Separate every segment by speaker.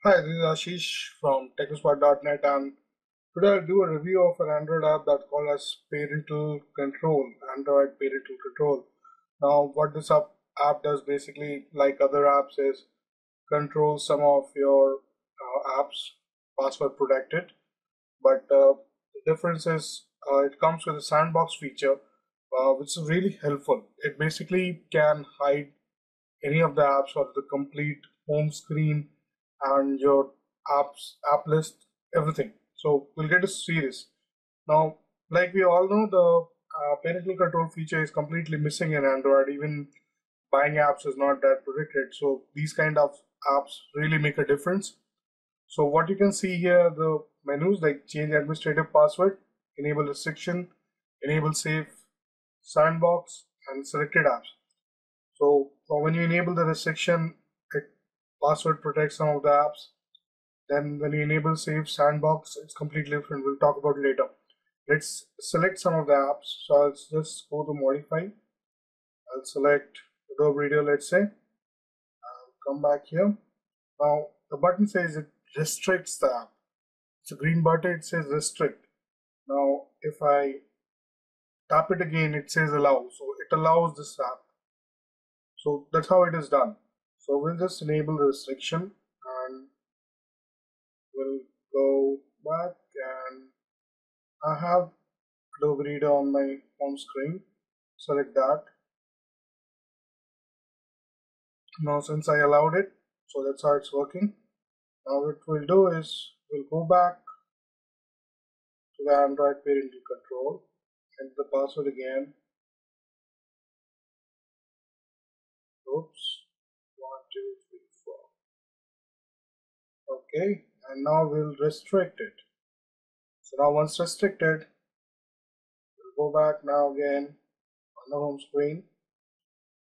Speaker 1: Hi, this is Ashish from Technospot.Net, and today I'll do a review of an Android app that's called as Parental Control, Android Parental Control. Now, what this app does basically, like other apps, is control some of your apps, password protected. But the difference is it comes with a sandbox feature, which is really helpful. It basically can hide any of the apps or the complete home screen and your app list, everything. So we'll get to see this. Now, like we all know, the parental control feature is completely missing in Android. Even buying apps is not that protected. So these kind of apps really make a difference. So what you can see here, the menus like change administrative password, enable restriction, enable save, sandbox, and selected apps. So when you enable the restriction, it password protects some of the apps. Then when you enable save sandbox, it's completely different. We'll talk about it later. Let's select some of the apps. So I'll just go to modify. I'll select Adobe Reader, let's say. I'll come back here. Now the button says it restricts the app. It's a green button, it says restrict. Now if I tap it again, it says allow. So it allows this app. So that's how it is done. So we'll just enable the restriction and we'll go back, and I have Adobe Reader on my home screen. Select that. Now since I allowed it, so that's how it's working. Now what we'll do is we'll go back to the Android parental control, enter the password again. Oops. 1, 2, 3, 4. Okay, and now we'll restrict it. So now once restricted, we'll go back now again on the home screen,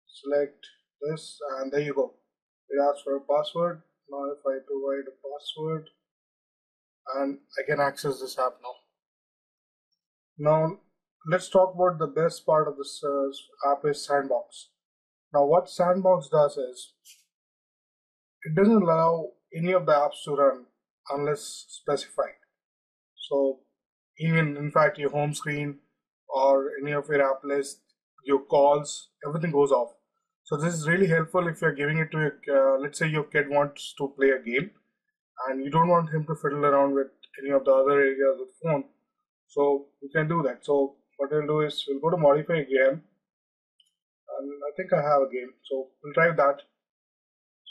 Speaker 1: select this, and there you go. It asks for a password. Now if I provide a password, and I can access this app now. Now let's talk about the best part of this app is Sandbox. Now what Sandbox does is it doesn't allow any of the apps to run unless specified. So even in fact your home screen or any of your app list, your calls, everything goes off. So this is really helpful if you're giving it to your, let's say your kid wants to play a game and you don't want him to fiddle around with any of the other areas of the phone. So you can do that. So what we'll do is we'll go to modify again, and I think I have a game. So we'll try that.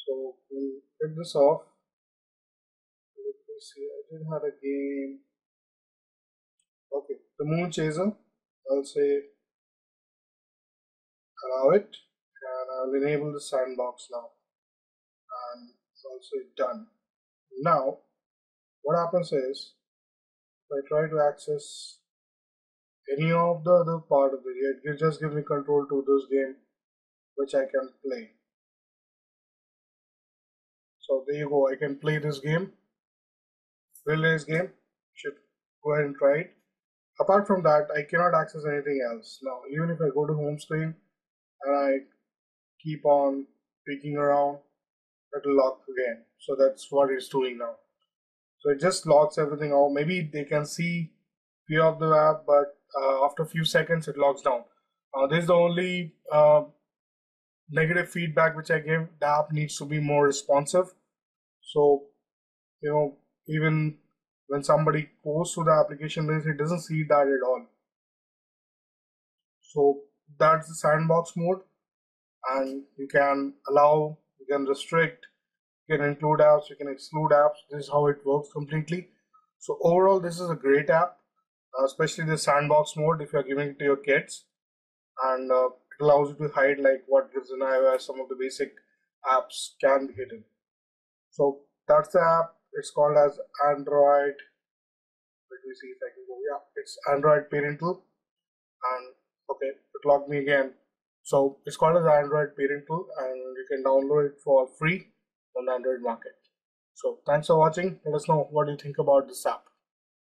Speaker 1: So we'll get this off. Let me see, I did have a game. Okay, the Moon Chaser. I'll say allow it, and I'll enable the sandbox now, and it's also done. Now what happens is if I try to access any of the other part of the game, it just gives me control to this game which I can play. So there you go, I can play this game, real nice game. Should go ahead and try it. Apart from that, I cannot access anything else. Now even if I go to home screen and I keep on peeking around, it'll lock again. So that's what it's doing now. So it just locks everything out. Maybe they can see few of the app, but after a few seconds it locks down. This is the only negative feedback which I give. The app needs to be more responsive. So even when somebody goes to the application list, it doesn't see that at all. So that's the sandbox mode, and you can allow, you can restrict, you can include apps, you can exclude apps. This is how it works completely. So overall, this is a great app, especially the sandbox mode if you're giving it to your kids, and it allows you to hide like what gives in iOS, some of the basic apps can be hidden. So that's the app. It's called as Android. Let me see if I can go. Yeah, it's Android Parental. And okay, it logged me again. So it's called as Android Parental, and you can download it for free on the Android market. So thanks for watching. Let us know what you think about this app.